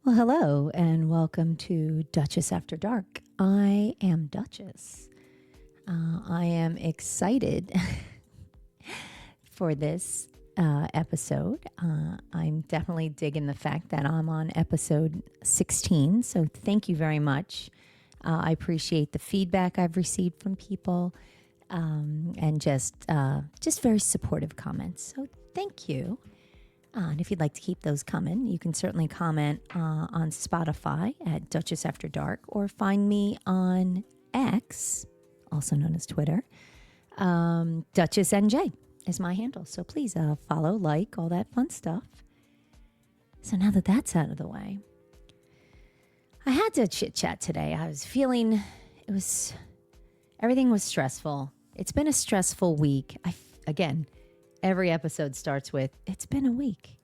Well, hello and welcome to Duchess After Dark. I am Duchess. I am excited for this episode. I'm definitely digging the fact that I'm on episode 16, so thank you very much. I appreciate the feedback I've received from people and just very supportive comments. So thank you. And if you'd like to keep those coming, you can certainly comment on Spotify at Duchess After Dark or find me on X, also known as Twitter. Duchess NJ is my handle. So please follow, like, all that fun stuff. So now that that's out of the way, I had to chit chat today. I was feeling everything was stressful. It's been a stressful week. Again, every episode starts with, it's been a week.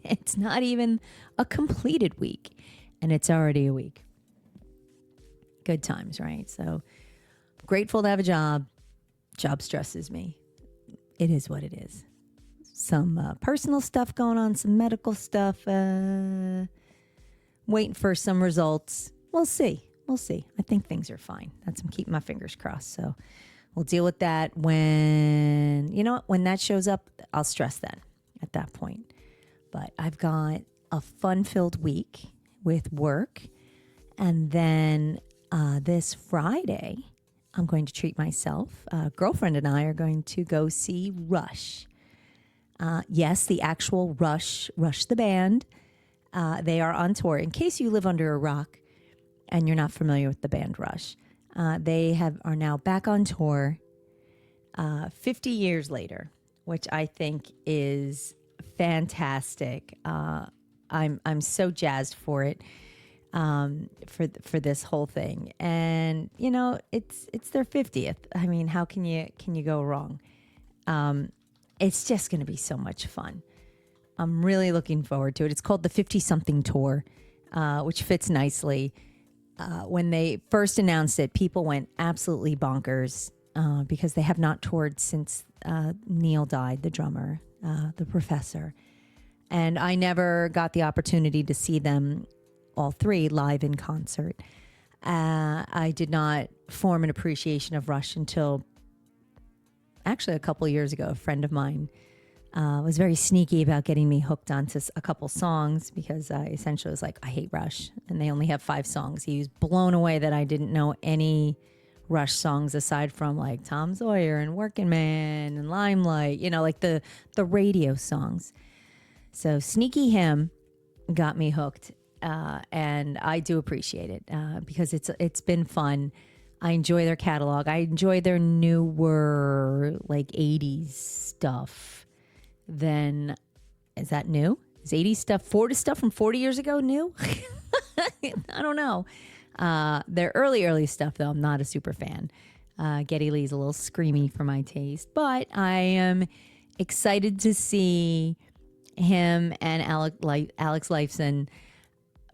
It's not even a completed week, and it's already a week. Good times, right? So grateful to have a job. Job stresses me. It is what it is. Some personal stuff going on, some medical stuff. Waiting for some results. We'll see. I think things are fine. I'm keeping my fingers crossed. So we'll deal with that when that shows up, I'll stress that at that point. But I've got a fun-filled week with work. And then this Friday, I'm going to treat myself. A girlfriend and I are going to go see Rush. Yes, the actual Rush the band. They are on tour. In case you live under a rock and you're not familiar with the band Rush, they are now back on tour 50 years later, which I think is fantastic. I'm so jazzed for it, for this whole thing. And it's their 50th. I mean, how can you go wrong? It's just going to be so much fun. I'm really looking forward to it. It's called the 50-something tour, which fits nicely. When they first announced it, people went absolutely bonkers because they have not toured since Neil died, the drummer, the professor. And I never got the opportunity to see them all three live in concert. I did not form an appreciation of Rush until actually a couple of years ago. A friend of mine was very sneaky about getting me hooked onto a couple songs because I essentially was like, I hate Rush. And they only have 5 songs. He was blown away that I didn't know any Rush songs aside from like Tom Sawyer and Working Man and Limelight, like the radio songs. So sneaky him got me hooked. And I do appreciate it because it's been fun. I enjoy their catalog. I enjoy their newer like 80s stuff. Then is that new? Is 80s stuff, 40 stuff from 40 years ago new? I don't know. Their early stuff, though, I'm not a super fan. Geddy Lee's a little screamy for my taste, but I am excited to see him and Alex Lifeson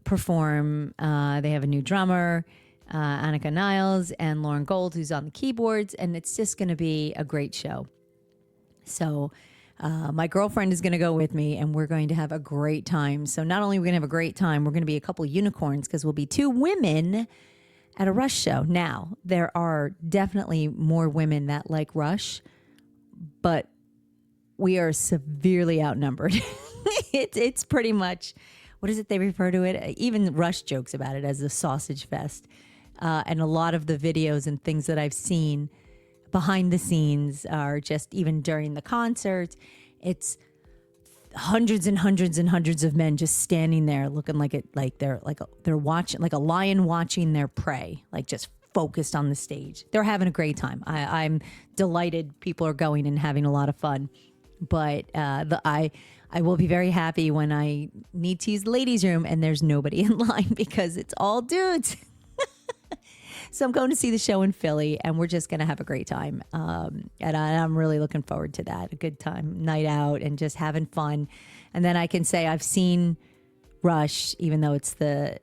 perform. They have a new drummer, Annika Niles, and Lauren Gold, who's on the keyboards, and it's just going to be a great show. So my girlfriend is going to go with me, and we're going to have a great time. So not only are we going to have a great time, we're going to be a couple unicorns because we'll be 2 women at a Rush show. Now, there are definitely more women that like Rush, but we are severely outnumbered. It's pretty much, what is it they refer to it? Even Rush jokes about it as a sausage fest. And a lot of the videos and things that I've seen behind the scenes are just even during the concert. It's hundreds and hundreds and hundreds of men just standing there looking they're watching, like a lion watching their prey, like just focused on the stage. They're having a great time. I'm delighted people are going and having a lot of fun. But I will be very happy when I need to use the ladies' room and there's nobody in line because it's all dudes. So I'm going to see the show in Philly, and we're just going to have a great time. And I'm really looking forward to that. A good time, night out, and just having fun. And then I can say I've seen Rush, even though it's their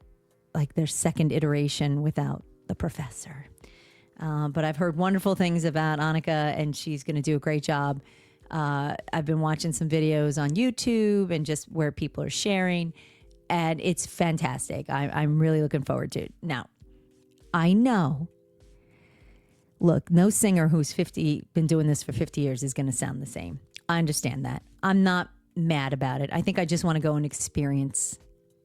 second iteration without the professor. But I've heard wonderful things about Annika, and she's going to do a great job. I've been watching some videos on YouTube and just where people are sharing. and it's fantastic. I'm really looking forward to it. Now, I know, look, no singer who's been doing this for 50 years is going to sound the same. I understand that. I'm not mad about it. I think I just want to go and experience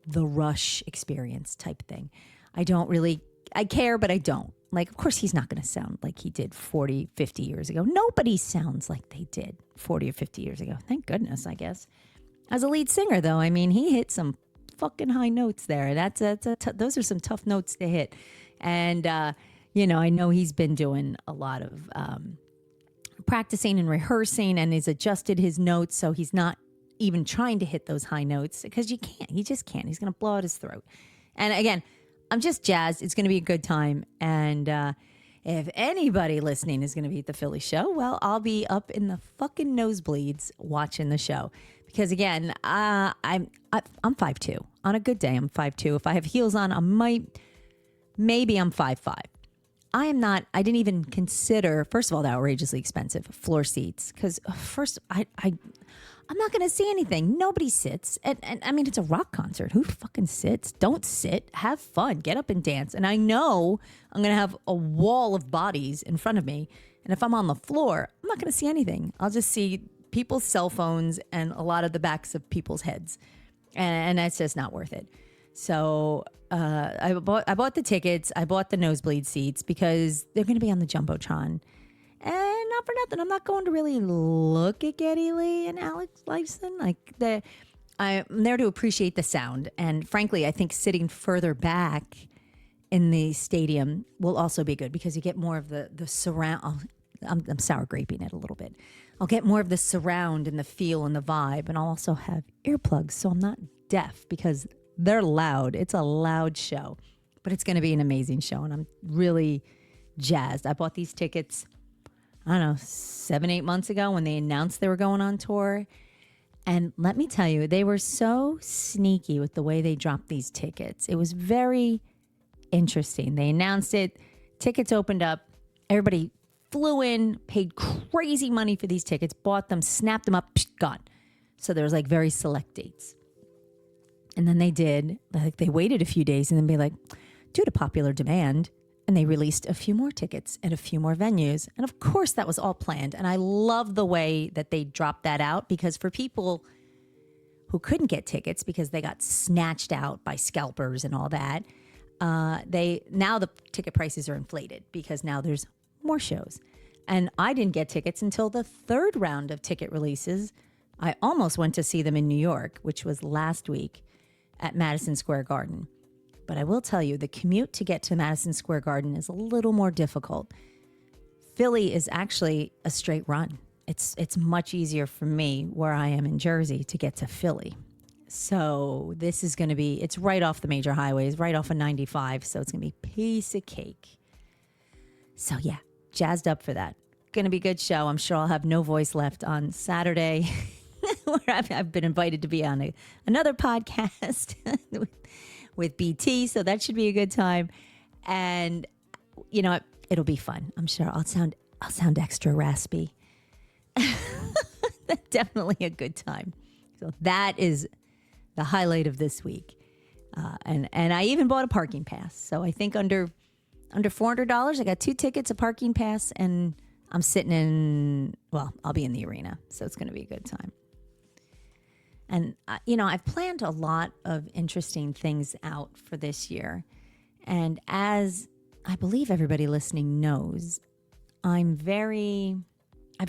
the Rush experience type thing. I care, but I don't. Like, of course, he's not going to sound like he did 40, 50 years ago. Nobody sounds like they did 40 or 50 years ago. Thank goodness, I guess. As a lead singer, though, I mean, he hit some fucking high notes there. Those are some tough notes to hit. And, I know he's been doing a lot of practicing and rehearsing, and he's adjusted his notes so he's not even trying to hit those high notes, because you can't. He just can't. He's going to blow out his throat. And again, I'm just jazzed. It's going to be a good time. And if anybody listening is going to be at the Philly show, well, I'll be up in the fucking nosebleeds watching the show. Because again, I'm 5'2". On a good day, I'm 5'2". If I have heels on, maybe I'm 5'5". I didn't even consider, first of all, the outrageously expensive floor seats. Because first, I'm not going to see anything. Nobody sits. And I mean, it's a rock concert. Who fucking sits? Don't sit. Have fun. Get up and dance. And I know I'm going to have a wall of bodies in front of me. And if I'm on the floor, I'm not going to see anything. I'll just see people's cell phones and a lot of the backs of people's heads. And that's just not worth it. So I bought the tickets. I bought the nosebleed seats because they're going to be on the Jumbotron. And not for nothing, I'm not going to really look at Geddy Lee and Alex Lifeson. I'm there to appreciate the sound. And frankly, I think sitting further back in the stadium will also be good because you get more of the surround. I'm sour graping it a little bit. I'll get more of the surround and the feel and the vibe. And I'll also have earplugs, so I'm not deaf because they're loud. It's a loud show. But it's going to be an amazing show. And I'm really jazzed. I bought these tickets, I don't know, 7-8 months ago when they announced they were going on tour. And let me tell you, they were so sneaky with the way they dropped these tickets. It was very interesting. They announced it. Tickets opened up. Everybody flew in, paid crazy money for these tickets, bought them, snapped them up, gone. So there was like very select dates. And then they waited a few days and then be like, due to popular demand, and they released a few more tickets at a few more venues. And of course, that was all planned. And I love the way that they dropped that out, because for people who couldn't get tickets because they got snatched out by scalpers and all that, now the ticket prices are inflated because now there's more shows. And I didn't get tickets until the third round of ticket releases. I almost went to see them in New York, which was last week at Madison Square Garden. But I will tell you, the commute to get to Madison Square Garden is a little more difficult. Philly is actually a straight run. It's much easier for me where I am in Jersey to get to Philly. So this is going to be, it's right off the major highways, right off of 95. So it's going to be a piece of cake. So yeah, jazzed up for that. Going to be a good show. I'm sure I'll have no voice left on Saturday where I've been invited to be on another podcast with BT, so that should be a good time. And it'll be fun. I'm sure I'll sound extra raspy. Definitely a good time. So that is the highlight of this week. And I even bought a parking pass. So I think under $400, I got 2 tickets, a parking pass, and I'm sitting in, well, I'll be in the arena. So it's going to be a good time. And, I've planned a lot of interesting things out for this year. And as I believe everybody listening knows, I've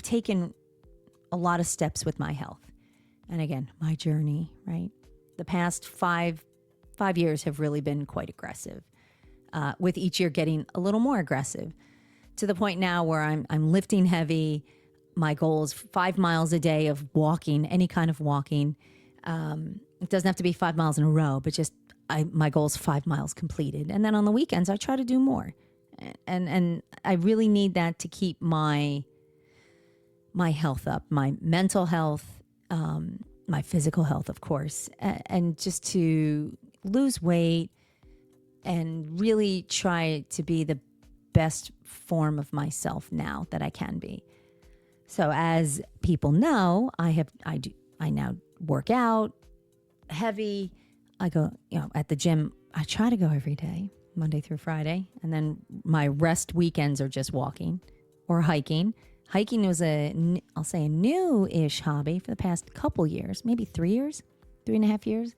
taken a lot of steps with my health. And again, my journey, right? The past five years have really been quite aggressive, with each year getting a little more aggressive, to the point now where I'm lifting heavy. My goal is 5 miles a day of walking, any kind of walking. It doesn't have to be 5 miles in a row, but just my goal is 5 miles completed. And then on the weekends, I try to do more. And I really need that to keep my health up, my mental health, my physical health, of course, and just to lose weight and really try to be the best form of myself now that I can be. So as people know, I now work out heavy. I go, at the gym, I try to go every day, Monday through Friday. And then my rest weekends are just walking or hiking. Hiking was I'll say a new-ish hobby for the past couple years, maybe 3 years, 3.5 years.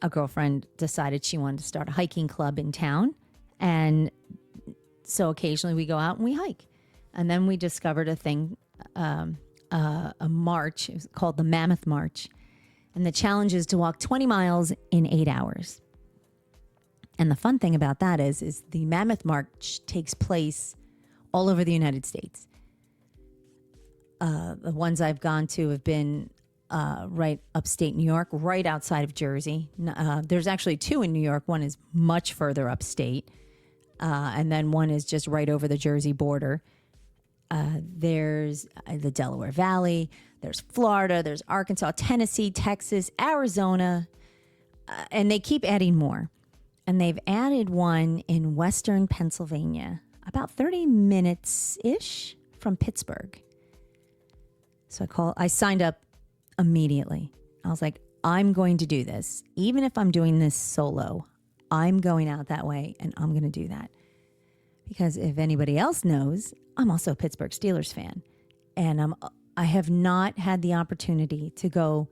A girlfriend decided she wanted to start a hiking club in town. And so occasionally we go out and we hike. And then we discovered a thing, a march. It was called the Mammoth March. And the challenge is to walk 20 miles in 8 hours. And the fun thing about that is the Mammoth March takes place all over the United States. The ones I've gone to have been right upstate New York, right outside of Jersey. There's actually 2 in New York. One is much further upstate. And then one is just right over the Jersey border. There's the Delaware Valley. There's Florida. There's Arkansas, Tennessee, Texas, Arizona. And they keep adding more. And they've added one in western Pennsylvania, about 30 minutes-ish from Pittsburgh. So I signed up immediately. I was like, I'm going to do this. Even if I'm doing this solo, I'm going out that way and I'm going to do that. Because if anybody else knows, I'm also a Pittsburgh Steelers fan. And I have not had the opportunity to go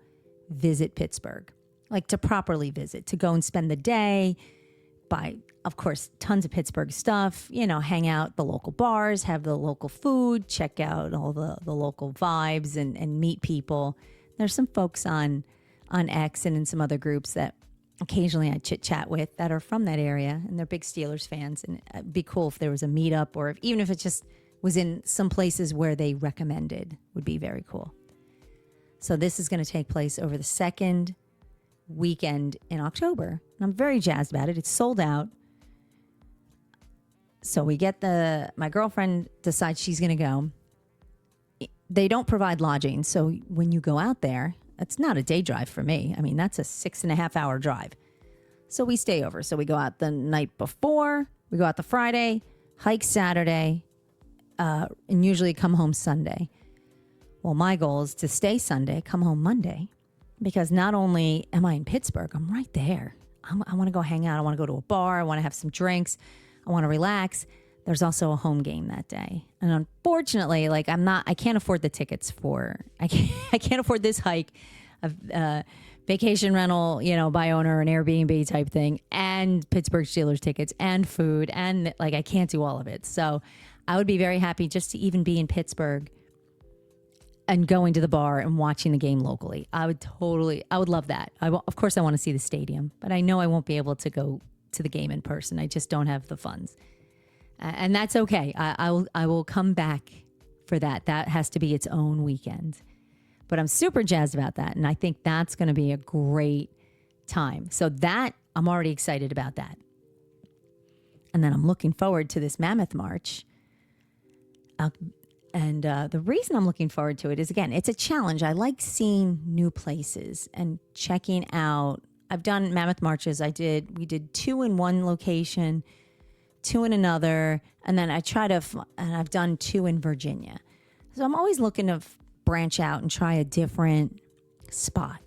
visit Pittsburgh, like to properly visit, to go and spend the day, buy, of course, tons of Pittsburgh stuff, hang out at the local bars, have the local food, check out all the local vibes and meet people. There's some folks on X and in some other groups that occasionally I chit chat with that are from that area and they're big Steelers fans. And it'd be cool if there was a meetup or even if it just was in some places where they recommended, would be very cool. So this is going to take place over the second weekend in October. And I'm very jazzed about it. It's sold out. So my girlfriend decides she's going to go. They don't provide lodging. So when you go out there, it's not a day drive for me. I mean, that's a 6.5 hour drive. So we stay over. So we go out the night before, we go out the Friday, hike Saturday, and usually come home Sunday. Well, my goal is to stay Sunday, come home Monday, because not only am I in Pittsburgh, I'm right there. I want to go hang out. I want to go to a bar. I want to have some drinks. I want to relax. There's also a home game that day. And unfortunately, I can't afford the tickets I can't afford this hike, a vacation rental, by owner, an Airbnb type thing, and Pittsburgh Steelers tickets and food. And I can't do all of it. So I would be very happy just to even be in Pittsburgh and going to the bar and watching the game locally. I would love that. Of course, I want to see the stadium, but I know I won't be able to go to the game in person. I just don't have the funds. And that's okay. I will come back for that. That has to be its own weekend. But I'm super jazzed about that. And I think that's going to be a great time. So I'm already excited about that. And then I'm looking forward to this Mammoth March. And the reason I'm looking forward to it is, again, it's a challenge. I like seeing new places and checking out. I've done Mammoth Marches. We did 2 in one location, 2 in another, and then and I've done 2 in Virginia. So I'm always looking to branch out and try a different spot.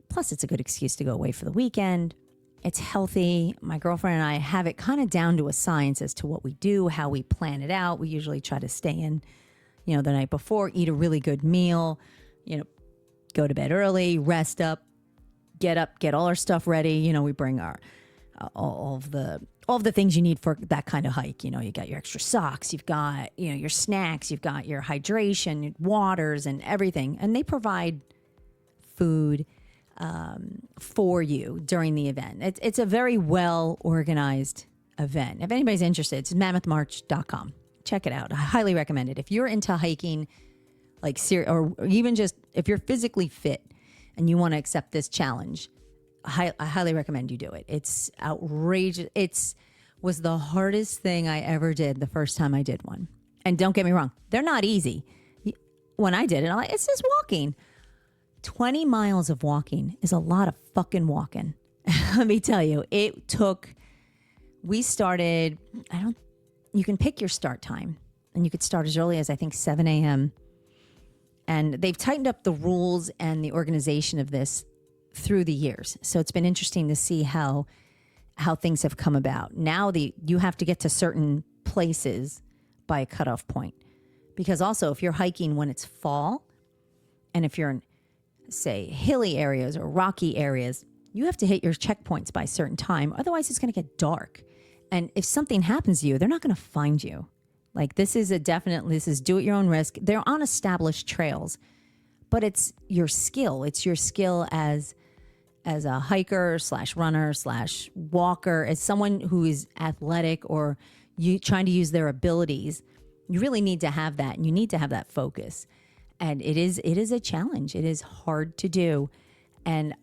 Plus, it's a good excuse to go away for the weekend. It's healthy. My girlfriend and I have it kind of down to a science as to what we do, how we plan it out. We usually try to stay in, the night before, eat a really good meal, go to bed early, rest up, get all our stuff ready. We bring our all of the things you need for that kind of hike. You got your extra socks, you've got, your snacks, you've got your hydration, waters and everything. And they provide food for you during the event. It's a very well organized event. If anybody's interested, it's mammothmarch.com. Check it out. I highly recommend it. If you're into hiking, or even just if you're physically fit and you want to accept this challenge, I highly recommend you do it. It's outrageous. Was the hardest thing I ever did the first time I did one. And don't get me wrong, they're not easy. When I did it, it's just walking. 20 miles of walking is a lot of fucking walking. Let me tell you, we started, you can pick your start time and you could start as early as I think 7 a.m. And they've tightened up the rules and the organization of this through the years. So it's been interesting to see how things have come about. Now you have to get to certain places by a cutoff point. Because also if you're hiking when it's fall, and if you're in, say, hilly areas or rocky areas, you have to hit your checkpoints by a certain time. Otherwise, it's going to get dark. And if something happens to you, they're not going to find you. Like this is do at your own risk. They're on established trails, but it's your skill. It's your skill as a hiker / runner / walker, as someone who is athletic or you trying to use their abilities. You really need to have that, and you need to have that focus. And it is a challenge. It is hard to do. And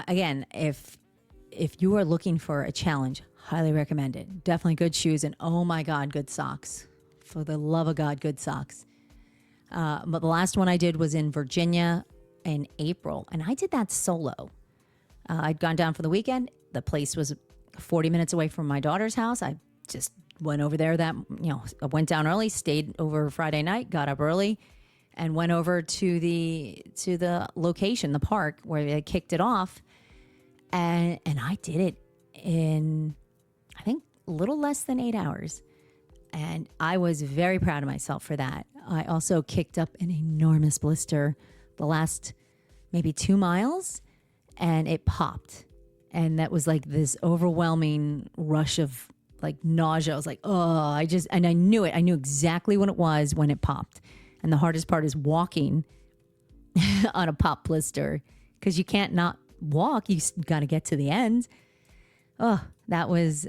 again, if you are looking for a challenge, highly recommend it. Definitely good shoes, and oh my God, good socks. For the love of God, good socks. But the last one I did was in Virginia in April, and I did that solo. I'd gone down for the weekend. The place was 40 minutes away from my daughter's house. I just went over there I went down early, stayed over Friday night, got up early, and went over to the location, the park where they kicked it off. And I did it in, I think, a little less than 8 hours. And I was very proud of myself for that. I also kicked up an enormous blister the last maybe 2 miles, and it popped. And that was like this overwhelming rush of like nausea. I was like, and I knew it. I knew exactly what it was when it popped. And the hardest part is walking on a pop blister, because you can't not walk. You got to get to the end. Oh, that was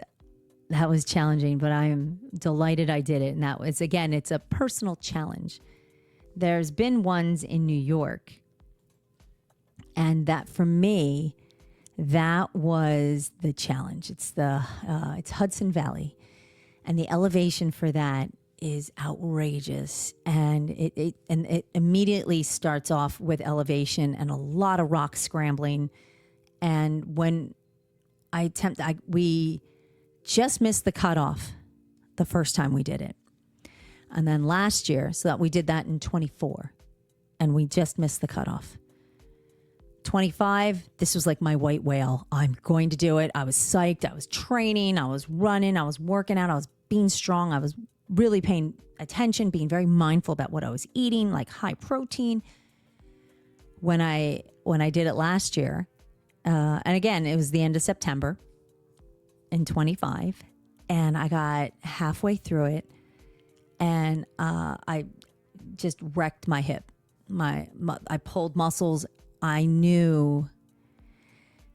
challenging, but I'm delighted I did it. And that was, again, it's a personal challenge. There's been ones in New York, and that for me, that was the challenge. It's Hudson Valley, and the elevation for that is outrageous. And it immediately starts off with elevation and a lot of rock scrambling. And when we just missed the cutoff the first time we did it. And then last year, so that we did that in 24, and we just missed the cutoff. 25, this was like my white whale. I'm going to do it. I was psyched. I was training. I was running. I was working out. I was being strong. I was really paying attention, being very mindful about what I was eating, like high protein. When I did it last year, and again, it was the end of September in 25, and I got halfway through it, and I just wrecked my hip. I pulled muscles. I knew,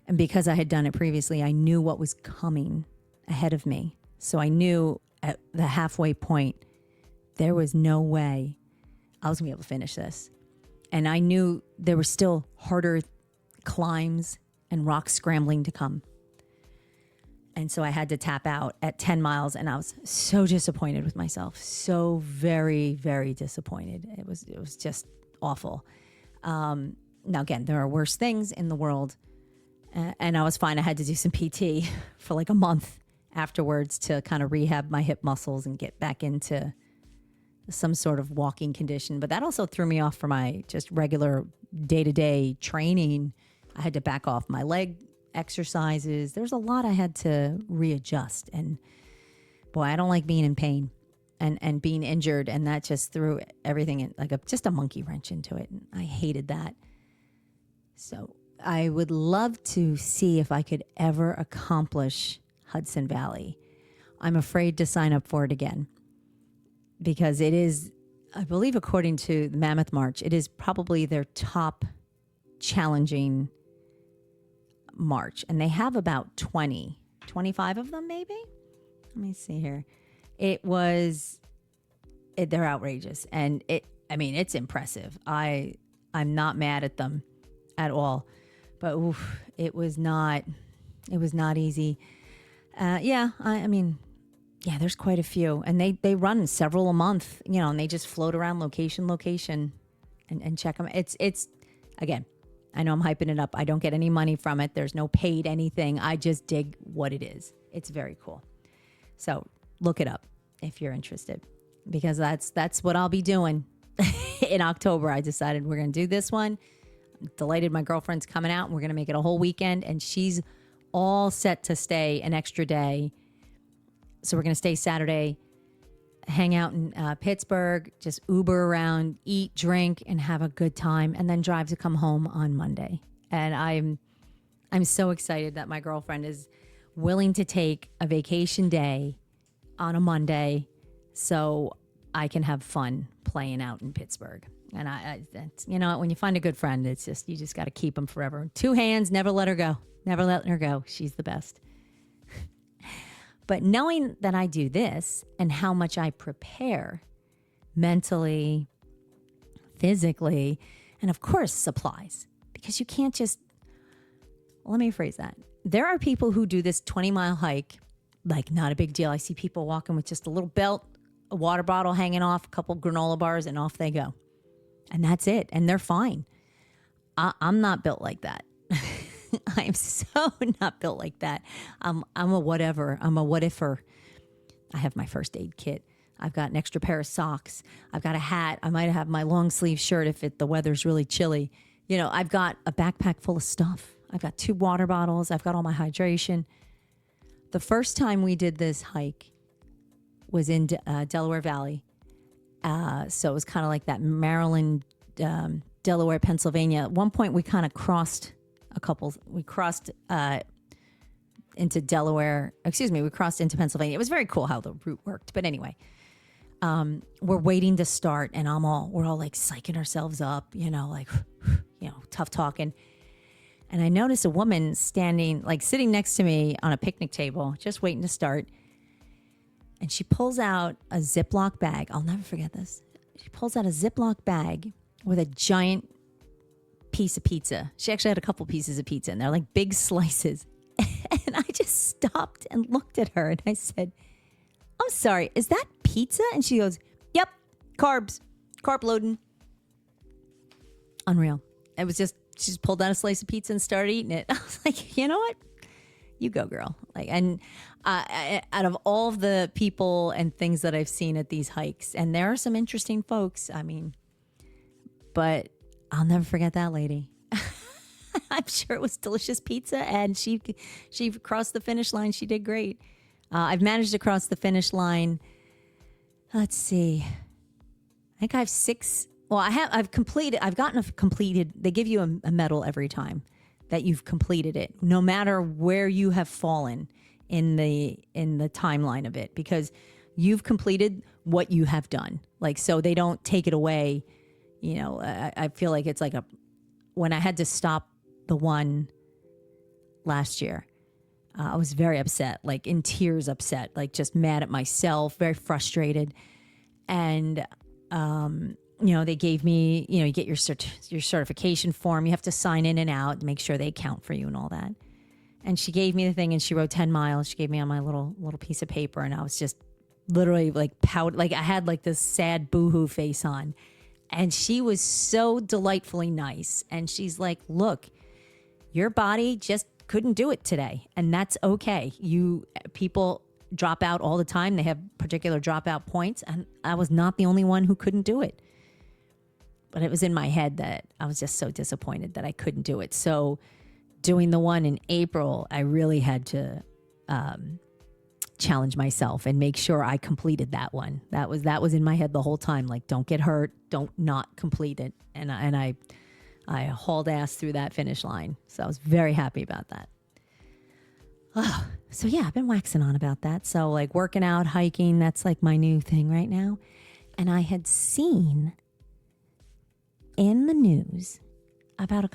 and because I had done it previously, I knew what was coming ahead of me. So I knew at the halfway point, there was no way I was going to be able to finish this. And I knew there were still harder climbs and rock scrambling to come. And so I had to tap out at 10 miles, and I was so disappointed with myself. So very, very disappointed. It was just awful. Now, again, there are worse things in the world, and I was fine. I had to do some PT for like a month afterwards to kind of rehab my hip muscles and get back into some sort of walking condition. But that also threw me off for my just regular day-to-day training. I had to back off my leg exercises. There's a lot I had to readjust. And boy, I don't like being in pain and being injured. And that just threw everything in like just a monkey wrench into it. And I hated that. So I would love to see if I could ever accomplish Hudson Valley. I'm afraid to sign up for it again because it is, I believe, according to the Mammoth March, it is probably their top challenging march. And they have about 25 of them, maybe? Let me see here. They're outrageous. And it's impressive. I'm not mad at them at all. But it was not easy. There's quite a few. And they run several a month, and they just float around location and check them. It's again, I know I'm hyping it up. I don't get any money from it. There's no paid anything. I just dig what it is. It's very cool. So look it up if you're interested, because that's what I'll be doing in October. I decided we're going to do this one. delighted my girlfriend's coming out and we're going to make it a whole weekend. And she's all set to stay an extra day. So we're going to stay Saturday, hang out in Pittsburgh, just Uber around, eat, drink, and have a good time, and then drive to come home on Monday. And I'm so excited that my girlfriend is willing to take a vacation day on a Monday so I can have fun playing out in Pittsburgh. And that's, when you find a good friend, it's just, you just got to keep them forever. 2 hands, never let her go. Never let her go. She's the best. But knowing that I do this and how much I prepare mentally, physically, and of course supplies, because you can't just, let me rephrase that. There are people who do this 20-mile hike, like not a big deal. I see people walking with just a little belt, a water bottle hanging off, a couple granola bars, and off they go. And that's it. And they're fine. I'm not built like that. I'm so not built like that. I'm a whatever. I'm a what-ifer. I have my first aid kit. I've got an extra pair of socks. I've got a hat. I might have my long sleeve shirt if the weather's really chilly. I've got a backpack full of stuff. I've got 2 water bottles. I've got all my hydration. The first time we did this hike was in Delaware Valley. So it was kind of like that Maryland, Delaware, Pennsylvania. At one point we kind of crossed into Delaware. We crossed into Pennsylvania. It was very cool how the route worked. But anyway, we're waiting to start, and we're all like psyching ourselves up, tough talking. And I noticed a woman sitting next to me on a picnic table, just waiting to start. And she pulls out a Ziploc bag. I'll never forget this. She pulls out a Ziploc bag with a giant piece of pizza. She actually had a couple pieces of pizza in there, like big slices. And I just stopped and looked at her and I said, "I'm sorry, is that pizza?" And she goes, "Yep, carb-loading." Unreal. It was just, she just pulled out a slice of pizza and started eating it. I was like, you know what? You go, girl. And out of all of the people and things that I've seen at these hikes, and there are some interesting folks, but I'll never forget that lady. I'm sure it was delicious pizza, and she crossed the finish line. She did great. I've managed to cross the finish line. Let's see. I think I have 6. Well, I've gotten completed. They give you a medal every time that you've completed it, no matter where you have fallen in the timeline of it, because you've completed what you have done. So they don't take it away. I feel like it's like when I had to stop the one last year, I was very upset, like in tears upset, like just mad at myself, very frustrated. And, they gave me, you get your certification form. You have to sign in and out, make sure they count for you and all that. And she gave me the thing and she wrote 10 miles. She gave me on my little piece of paper. And I was just literally like pout, like I had like this sad boohoo face on. And she was so delightfully nice. And she's like, "Look, your body just couldn't do it today. And that's okay. People drop out all the time. They have particular dropout points. And I was not the only one who couldn't do it. But it was in my head that I was just so disappointed that I couldn't do it. So doing the one in April, I really had to challenge myself and make sure I completed that one. That was in my head the whole time. Like, don't get hurt, don't not complete it. And I hauled ass through that finish line. So I was very happy about that. Oh, so yeah, I've been waxing on about that. So like working out, hiking, that's like my new thing right now. And I had seen in the news about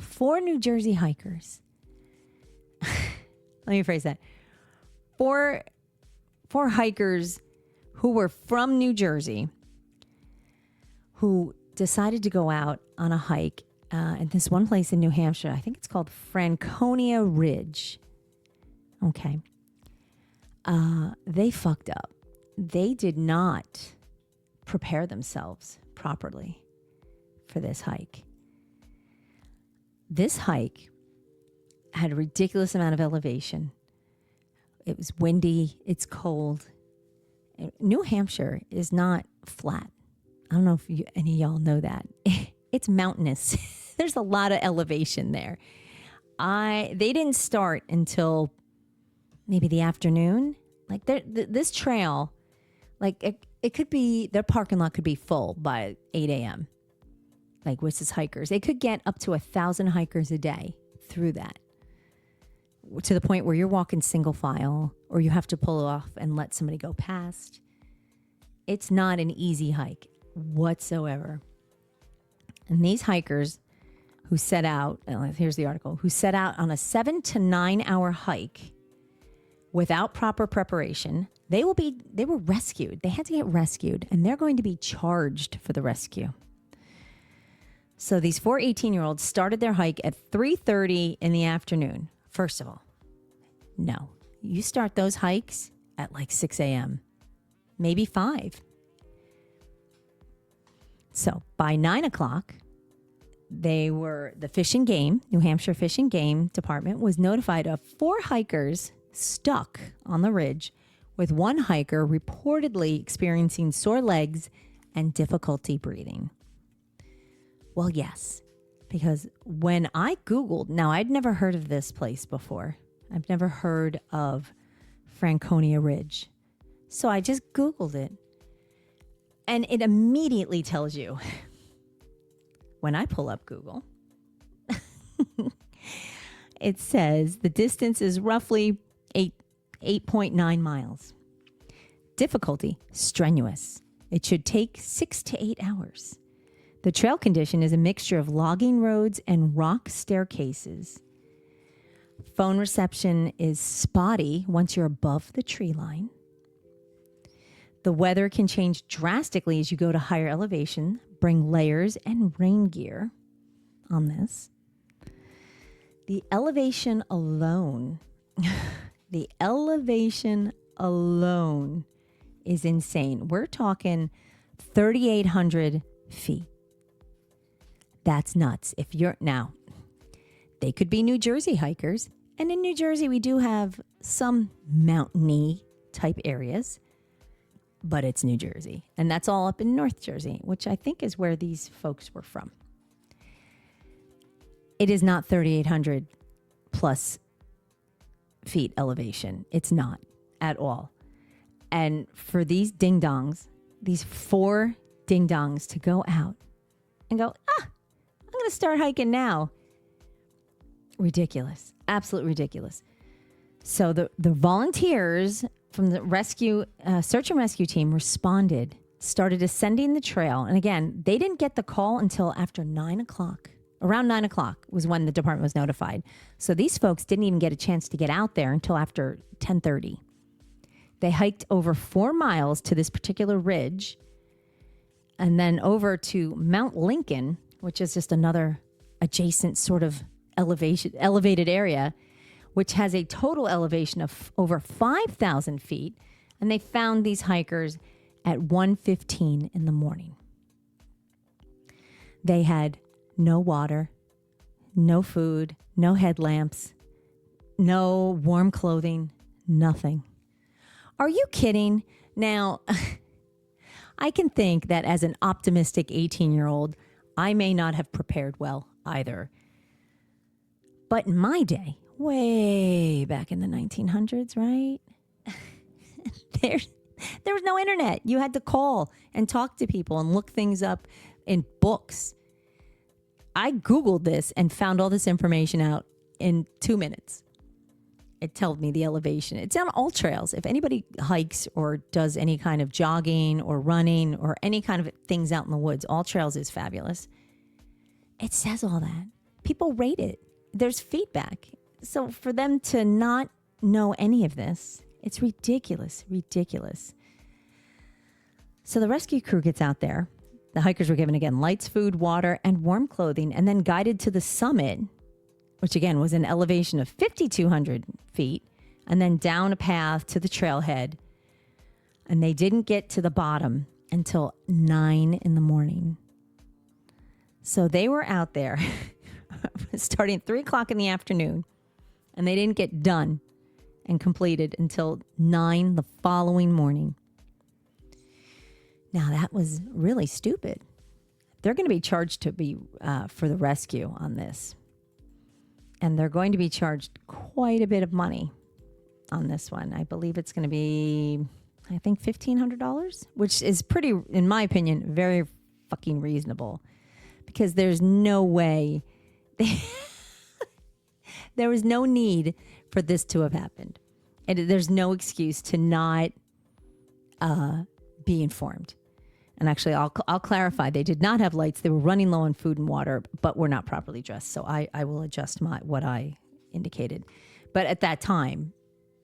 4 New Jersey hikers. Let me rephrase that. 4 hikers who were from New Jersey who decided to go out on a hike at this one place in New Hampshire. I think it's called Franconia Ridge. Okay. They fucked up. They did not prepare themselves properly for this hike. This hike had a ridiculous amount of elevation. It was windy. It's cold. New Hampshire is not flat. I don't know if any of y'all know that. It's mountainous. There's a lot of elevation there. They didn't start until maybe the afternoon. Like this trail, like it could be, their parking lot could be full by 8 a.m. Like with his hikers. They could get up to 1,000 hikers a day through that, to the point where you're walking single file or you have to pull off and let somebody go past. It's not an easy hike whatsoever. And these hikers who set out, here's the article, who set out on a 7 to 9 hour hike without proper preparation, they were rescued. They had to get rescued, and they're going to be charged for the rescue. So these 4 18-year-olds started their hike at 3:30 in the afternoon. First of all, no, you start those hikes at like 6 a.m., maybe 5. So by 9 o'clock, the Fish and Game, New Hampshire Fish and Game Department was notified of 4 hikers stuck on the ridge, with one hiker reportedly experiencing sore legs and difficulty breathing. Well, yes, because when I Googled, now I'd never heard of this place before. I've never heard of Franconia Ridge. So I just Googled it, and it immediately tells you, when I pull up Google, it says the distance is roughly 8.9 miles. Difficulty, strenuous. It should take 6 to 8 hours. The trail condition is a mixture of logging roads and rock staircases. Phone reception is spotty once you're above the tree line. The weather can change drastically as you go to higher elevation. Bring layers and rain gear on this. The elevation alone is insane. We're talking 3,800 feet. That's nuts. Now, they could be New Jersey hikers. And in New Jersey, we do have some mountainy type areas, but it's New Jersey. And that's all up in North Jersey, which I think is where these folks were from. It is not 3,800 plus feet elevation. It's not at all. And for these ding-dongs, these 4 ding-dongs to go out and go, I'm going to start hiking now. Ridiculous. Absolutely ridiculous. So the volunteers from the search and rescue team responded, started ascending the trail. And again, they didn't get the call until after 9 o'clock. Around 9 o'clock was when the department was notified. So these folks didn't even get a chance to get out there until after 10:30. They hiked over 4 miles to this particular ridge and then over to Mount Lincoln, which is just another adjacent sort of elevated area, which has a total elevation of over 5,000 feet. And they found these hikers at 1:15 in the morning. They had no water, no food, no headlamps, no warm clothing, nothing. Are you kidding? Now, I can think that as an optimistic 18-year-old, I may not have prepared well either. But in my day, way back in the 1900s, right? There was no internet. You had to call and talk to people and look things up in books. I Googled this and found all this information out in 2 minutes. It told me the elevation. It's on all trails. If anybody hikes or does any kind of jogging or running or any kind of things out in the woods, All Trails is fabulous. It says all that. People rate it. There's feedback. So for them to not know any of this, it's ridiculous, ridiculous. So the rescue crew gets out there. The hikers were given, again, lights, food, water, and warm clothing, and then guided to the summit, which again was an elevation of 5,200 feet, and then down a path to the trailhead. And they didn't get to the bottom until 9 in the morning. So they were out there starting at 3 o'clock in the afternoon, and they didn't get done and completed until 9 the following morning. Now, that was really stupid they're going to be charged to be for the rescue on this. And they're going to be charged quite a bit of money on this one. I believe it's going to be, I think, $1,500, which is pretty, in my opinion, very fucking reasonable. Because there's no way, there was no need for this to have happened. And there's no excuse to not be informed. And actually, I'll clarify. They did not have lights. They were running low on food and water, but were not properly dressed. So I will adjust what I indicated. But at that time,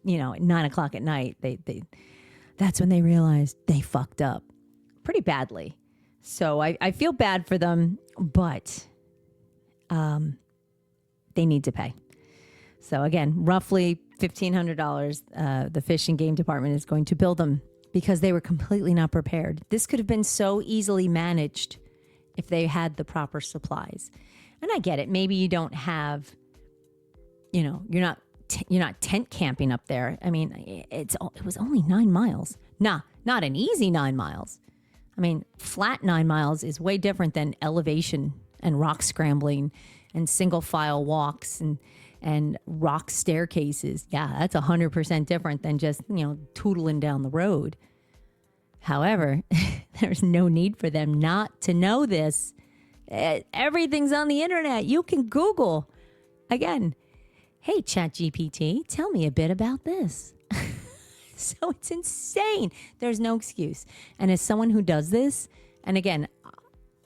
at 9 o'clock at night, that's when they realized they fucked up pretty badly. So I feel bad for them, but they need to pay. So again, roughly $1,500, the Fish and Game Department is going to bill them because they were completely not prepared. This could have been so easily managed if they had the proper supplies. And I get it. Maybe you don't have, you're not tent camping up there. I mean, it was only 9 miles. Nah, not an easy 9 miles. I mean, flat 9 miles is way different than elevation and rock scrambling and single file walks and rock staircases. Yeah, that's 100% different than just, tootling down the road. However, there's no need for them not to know this. Everything's on the internet. You can Google. Again, hey, ChatGPT, tell me a bit about this. So it's insane. There's no excuse. And as someone who does this, and again,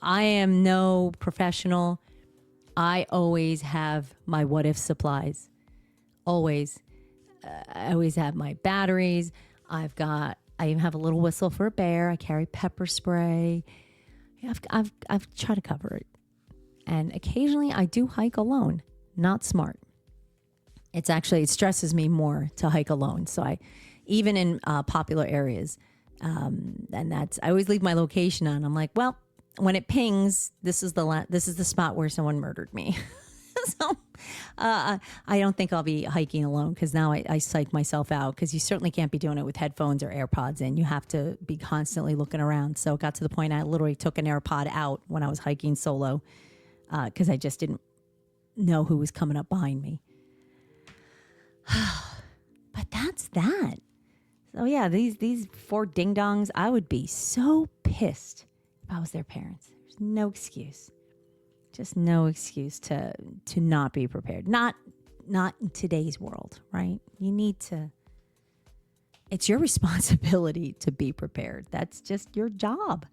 I am no professional. I always have my what if supplies. Always. I always have my batteries. I even have a little whistle for a bear. I carry pepper spray. I've tried to cover it. And occasionally I do hike alone. Not smart. It stresses me more to hike alone. So even in popular areas, and I always leave my location on. I'm like, well, when it pings, this is the spot where someone murdered me. So I don't think I'll be hiking alone because now I psych myself out because you certainly can't be doing it with headphones or AirPods in. You have to be constantly looking around. So it got to the point I literally took an AirPod out when I was hiking solo because I just didn't know who was coming up behind me. But that's that. So yeah, these 4 ding-dongs, I would be so pissed if I was their parents. There's no excuse. Just no excuse to not be prepared. Not in today's world, right? You need to. It's your responsibility to be prepared. That's just your job.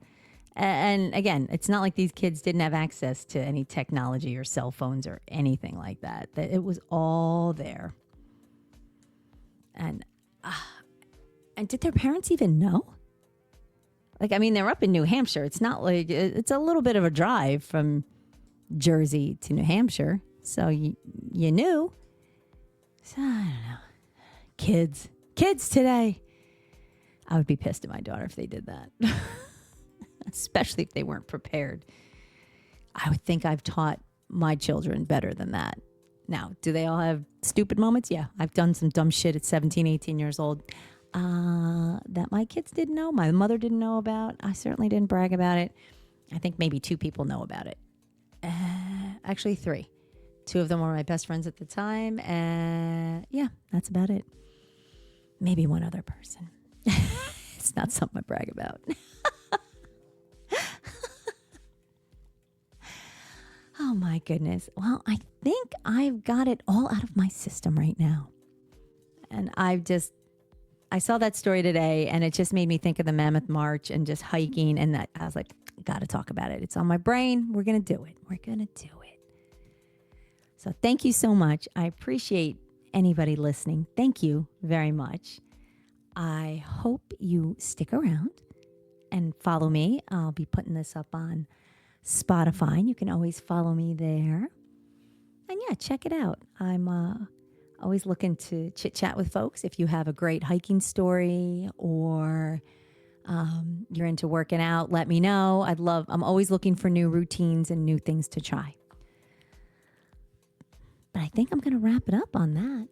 And again, it's not like these kids didn't have access to any technology or cell phones or anything like that. It was all there. And did their parents even know? They're up in New Hampshire. It's not like it's a little bit of a drive from Jersey to New Hampshire. So you knew. So I don't know. Kids today. I would be pissed at my daughter if they did that. Especially if they weren't prepared. I would think I've taught my children better than that. Now, do they all have stupid moments? Yeah, I've done some dumb shit at 17, 18 years old that my kids didn't know, my mother didn't know about. I certainly didn't brag about it. I think maybe 2 people know about it. Actually 3. 2 of them were my best friends at the time. Yeah, that's about it. Maybe 1 other person. It's not something I brag about. Oh my goodness. Well, I think I've got it all out of my system right now. And I saw that story today and it just made me think of the Mammoth March and just hiking. And that I was like, got to talk about it. It's on my brain. We're going to do it. We're going to do it. So thank you so much. I appreciate anybody listening. Thank you very much. I hope you stick around and follow me. I'll be putting this up on Spotify, and you can always follow me there. And yeah, check it out. I'm always looking to chit chat with folks. If you have a great hiking story or you're into working out, let me know. I'm always looking for new routines and new things to try. But I think I'm going to wrap it up on that.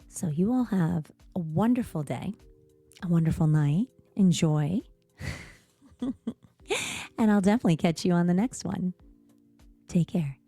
So you all have a wonderful day, a wonderful night. Enjoy. And I'll definitely catch you on the next one. Take care.